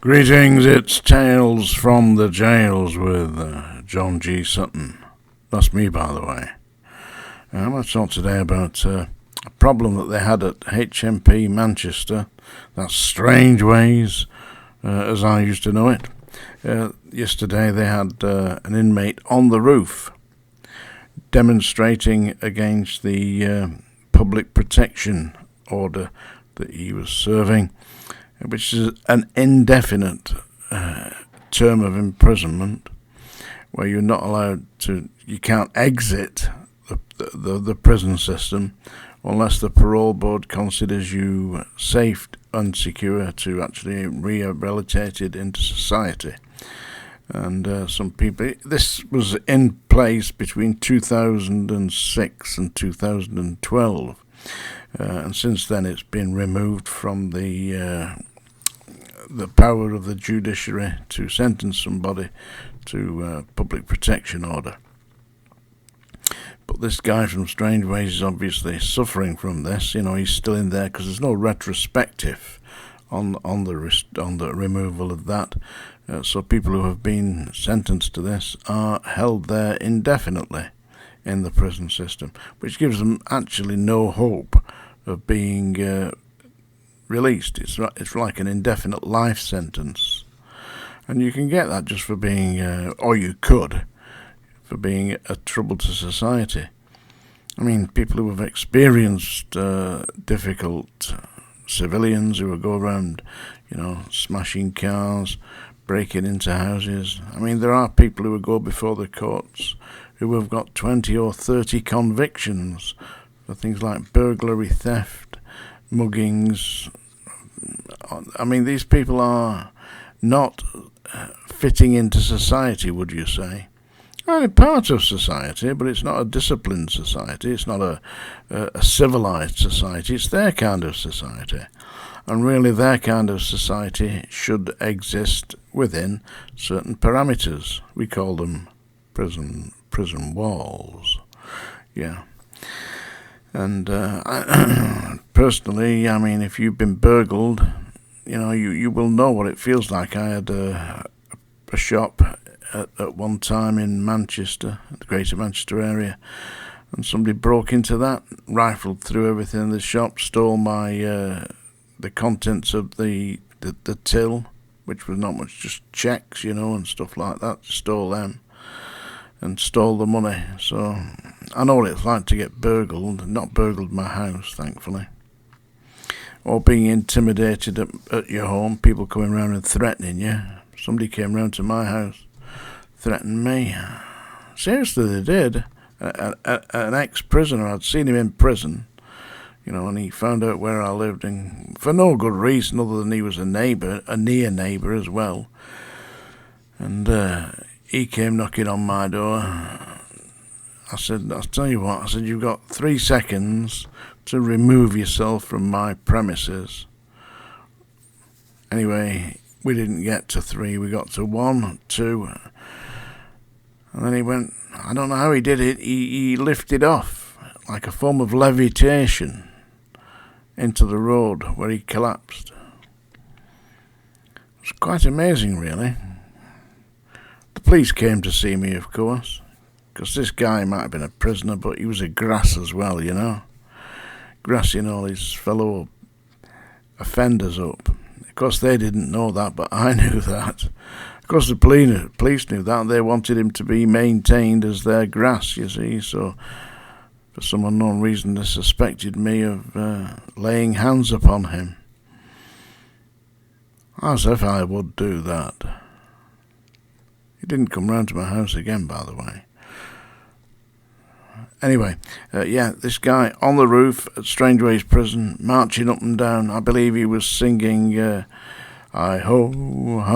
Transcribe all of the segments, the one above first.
Greetings, it's Tales from the Jails with John G. Sutton. That's me, by the way. I'm going to talk today about a problem that they had at HMP Manchester. That's Strangeways, as I used to know it. Yesterday they had an inmate on the roof demonstrating against the public protection order that he was serving, which is an indefinite term of imprisonment, where you're not allowed to, you can't exit the prison system unless the parole board considers you safe and secure to actually rehabilitated into society. And some people, this was in place between 2006 and 2012. And since then it's been removed from the power of the judiciary to sentence somebody to public protection order. But this guy from Strangeways is obviously suffering from this. You know, he's still in there because there's no retrospective on the removal of that. So people who have been sentenced to this are held there indefinitely in the prison system, which gives them actually no hope of being released. It's like an indefinite life sentence, and you can get that just for being, or you could, for being a trouble to society. I mean, people who have experienced difficult civilians who will go around, you know, smashing cars, breaking into houses. I mean, there are people who will go before the courts who have got 20 or 30 convictions for things like burglary, theft, muggings. I mean, these people are not fitting into society, would you say? Well, they're part of society, but it's not a disciplined society. It's not a civilized society. It's their kind of society. And really, their kind of society should exist within certain parameters. We call them prison walls. Yeah. And personally, I mean, if you've been burgled, you know, you will know what it feels like. I had a shop at one time in Manchester, the Greater Manchester area, and somebody broke into that, rifled through everything in the shop, stole my the contents of the till, which was not much, just checks, you know, and stuff like that. Stole them and stole the money. So I know what it's like to get burgled. Not burgled my house, thankfully. Or being intimidated at your home, people coming around and threatening you. Somebody came round to my house, threatened me. Seriously, they did. An ex-prisoner, I'd seen him in prison, you know, and he found out where I lived, and for no good reason other than he was a neighbour, a near neighbour as well. And he came knocking on my door. I said, I'll tell you what, I said, you've got 3 seconds to remove yourself from my premises. Anyway, we didn't get to 3, we got to 1, 2, and then he went, I don't know how he did it, he lifted off like a form of levitation into the road where he collapsed. It was quite amazing, really. The police came to see me, of course, because this guy might have been a prisoner, but he was a grass as well, you know, grassing all his fellow offenders up. Of course, they didn't know that, but I knew that. Of course, the police knew that. They wanted him to be maintained as their grass, you see. So, for some unknown reason, they suspected me of laying hands upon him. As if I would do that. He didn't come round to my house again, by the way. Anyway, yeah, this guy on the roof at Strangeways prison, marching up and down. I believe he was singing, hi-ho,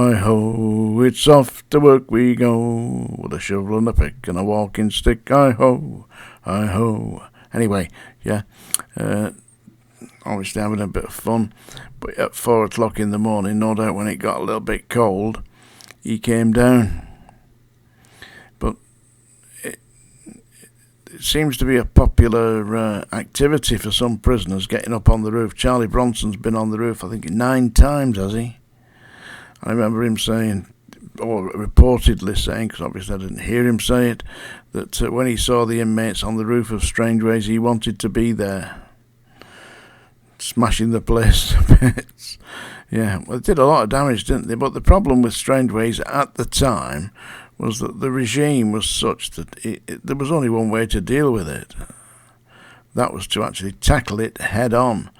it's off to work we go, with a shovel and a pick and a walking stick, hi-ho, hi-ho. Anyway, yeah, obviously having a bit of fun. But at 4 o'clock in the morning, no doubt when it got a little bit cold, he came down. But it seems to be a popular activity for some prisoners, getting up on the roof. Charlie Bronson's been on the roof, I think, 9 times, has he? I remember him saying, or reportedly saying, because obviously I didn't hear him say it, that when he saw the inmates on the roof of Strangeways, he wanted to be there, smashing the place to bits. Yeah, well, it did a lot of damage, didn't they? But the problem with Strangeways at the time was that the regime was such that there was only one way to deal with it. That was to actually tackle it head on.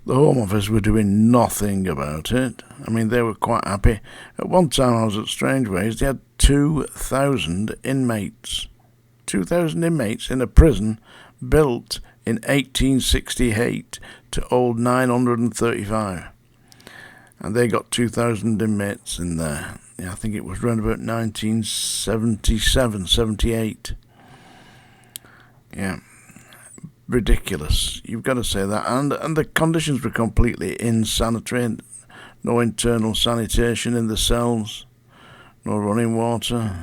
The Home Office were doing nothing about it. I mean, they were quite happy. At one time I was at Strangeways, they had 2,000 inmates. 2,000 inmates in a prison built in 1868 to hold 935. And they got 2,000 inmates in there. Yeah, I think it was around about 1977, 78. Yeah. Ridiculous. You've got to say that. And the conditions were completely insanitary. No internal sanitation in the cells. No running water.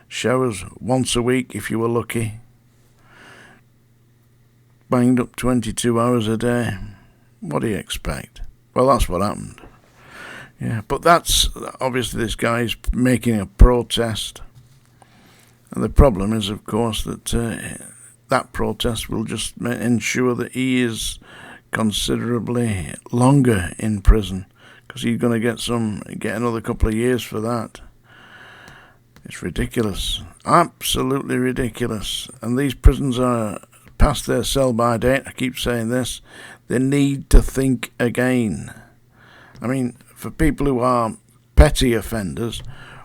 Showers once a week if you were lucky. Banged up 22 hours a day. What do you expect? Well, that's what happened. Yeah, but that's obviously this guy's making a protest. And the problem is, of course, that that protest will just ensure that he is considerably longer in prison, because he's going to get another couple of years for that. It's ridiculous, absolutely ridiculous. And these prisons are past their sell-by date. I keep saying this. They need to think again. I mean, for people who are petty offenders,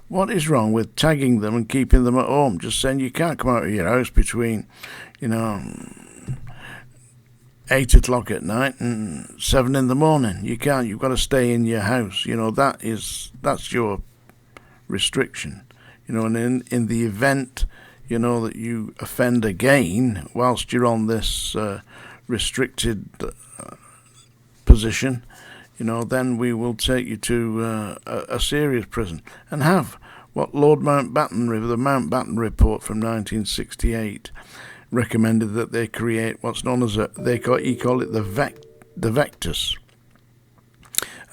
what is wrong with tagging them and keeping them at home? Just saying you can't come out of your house between 8 o'clock at night and 7 in the morning. You can't. You've got to stay in your house. That's your restriction. And in the event, that you offend again whilst you're on this restricted position, then we will take you to a serious prison and have what Lord Mountbatten, the Mountbatten Report from 1968, recommended that they create what's known as he called it the Vectus,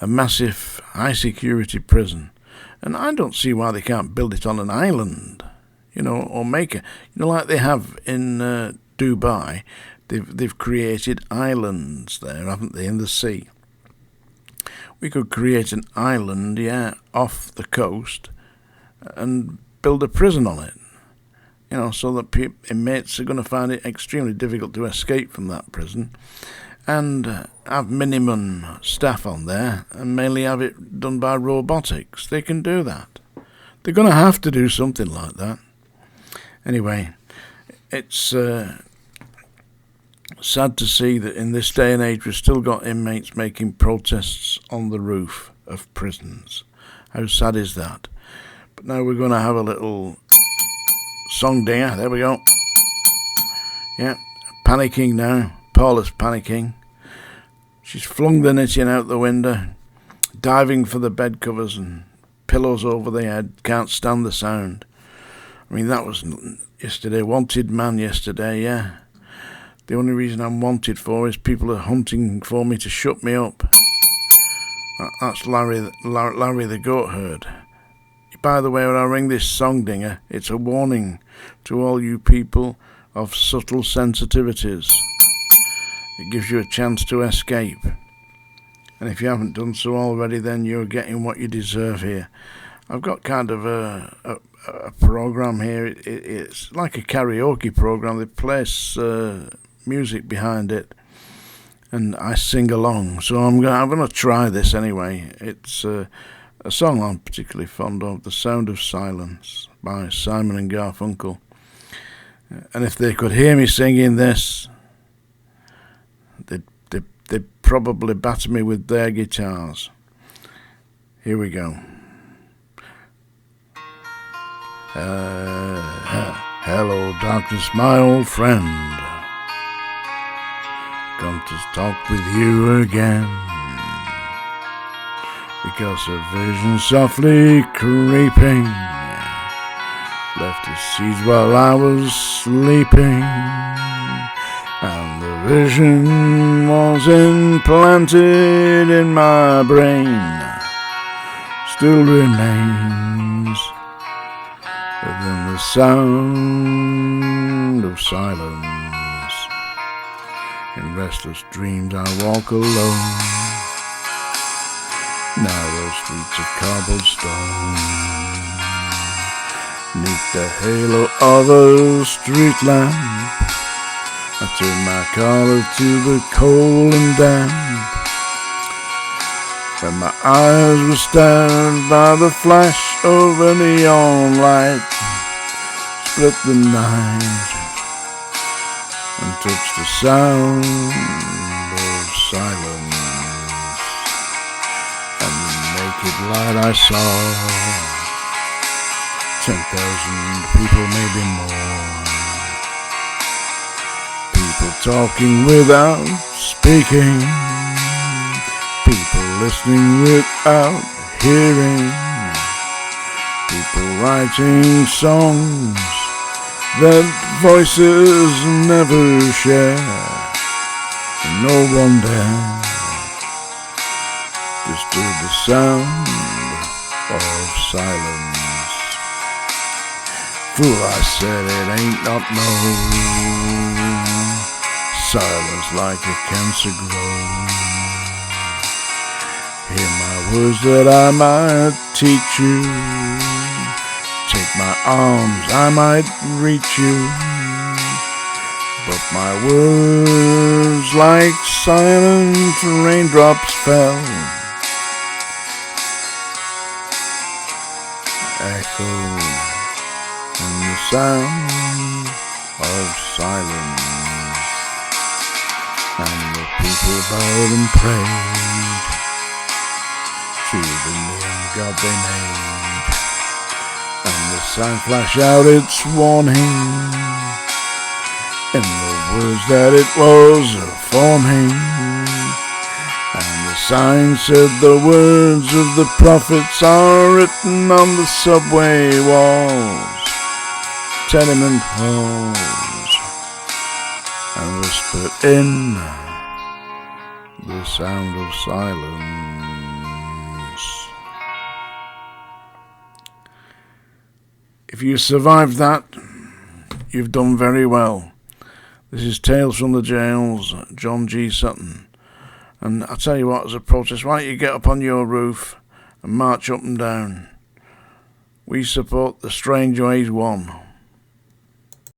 a massive high security prison. And I don't see why they can't build it on an island, or make it, like they have in Dubai. They've created islands there, haven't they, in the sea? We could create an island, off the coast, and build a prison on it. So that inmates are going to find it extremely difficult to escape from that prison, and have minimum staff on there, and mainly have it done by robotics. They can do that. They're going to have to do something like that. Anyway, it's sad to see that in this day and age we've still got inmates making protests on the roof of prisons. How sad is that? But now we're going to have a little song dinger. There we go. Yeah, panicking now. Paula's panicking. She's flung the knitting out the window, diving for the bed covers and pillows over the head. Can't stand the sound. I mean, that was yesterday. Wanted man yesterday, yeah. The only reason I'm wanted for is people are hunting for me to shut me up. That's Larry the goat herd. By the way, when I ring this song dinger, it's a warning to all you people of subtle sensitivities. It gives you a chance to escape. And if you haven't done so already, then you're getting what you deserve here. I've got kind of a program here. It's like a karaoke program. They place music behind it, and I sing along. So I'm going to try this anyway. It's a song I'm particularly fond of, "The Sound of Silence" by Simon and Garfunkel. And if they could hear me singing this, they'd probably batter me with their guitars. Here we go. Hello, darkness, my old friend. Come to talk with you again, because a vision softly creeping left its seeds while I was sleeping, and the vision was implanted in my brain. still remains within the sound of silence. In restless dreams I walk alone, narrow streets of cobblestone, neath the halo of a street lamp. I turn my collar to the cold and damp, and my eyes were stabbed by the flash of a neon light, split the night and touch the sound of silence. And the naked light I saw 10,000 people, maybe more, people talking without speaking, people listening without hearing, people writing songs that voices never share. No one there disturb the sound of silence. Fool, I said, it ain't not no silence like a cancer grows. Hear my words that I might teach you. Take my arms, I might reach you. But my words like silent raindrops fell, echoed in the sound of silence. And the people bowed and prayed to the neon god they made, and the sign flashed out its warning in the words that it was forming. And the sign said the words of the prophets are written on the subway walls, tenement halls, and whispered in the sound of silence. If you survived that, you've done very well. This is Tales from the Jails, John G. Sutton. And I tell you what, as a protest, why don't you get up on your roof and march up and down? We support the Strangeways 1.